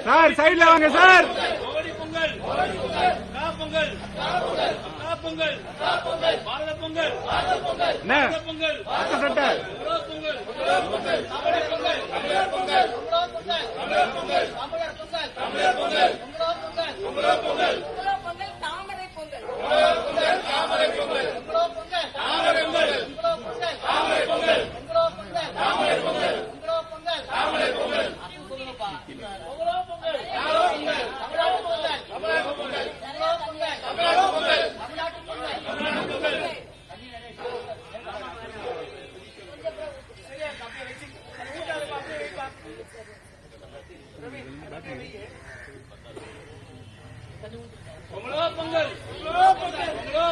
Sir சைடுல வாங்க sir. கோடி பொங்கல், பொங்கல், பொங்கல், பாரத பொங்கல், என்ன பொங்கல், சட்டை பொங்கல், தாமரை பொங்கல் பொங்கல்,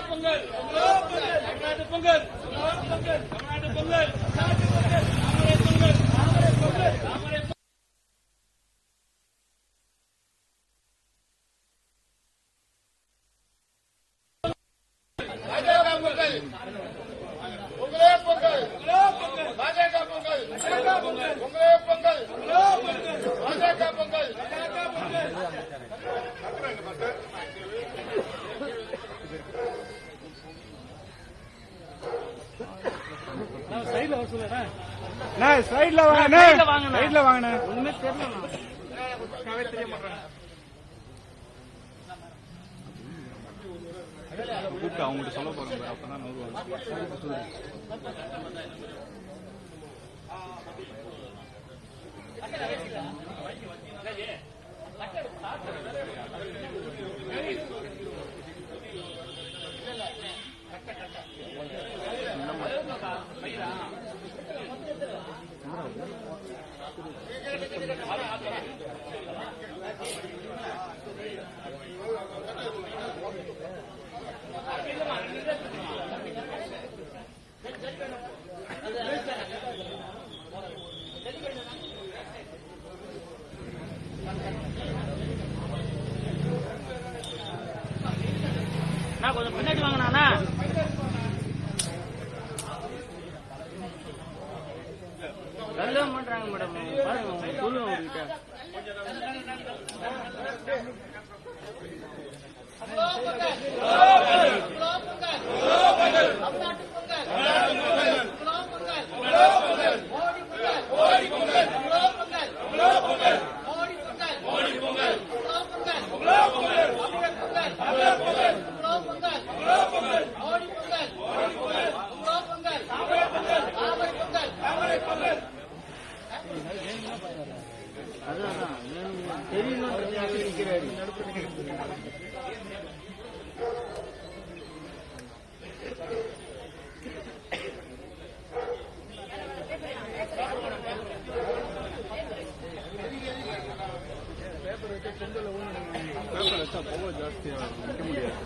பொங்கல், தமிழ்நாட்டு பொங்கல், தமிழ்நாட்டு பொங்கல், சைடுல வாங்க. சைடுல வாங்க. ஒண்ணுமே தெரியல. கூப்பிட்டு அவங்ககிட்ட சொல்ல போறோம். அப்பதான் வருவாங்க. கொஞ்சம் பின்னாடி வாங்கினா நல்லா பண்றாங்க மேடம். பாருங்க சொல்லுங்க உங்ககிட்ட. அதான் பேப்பர் வச்சா பொங்கல் ஜாஸ்தியா வைக்க முடியாது.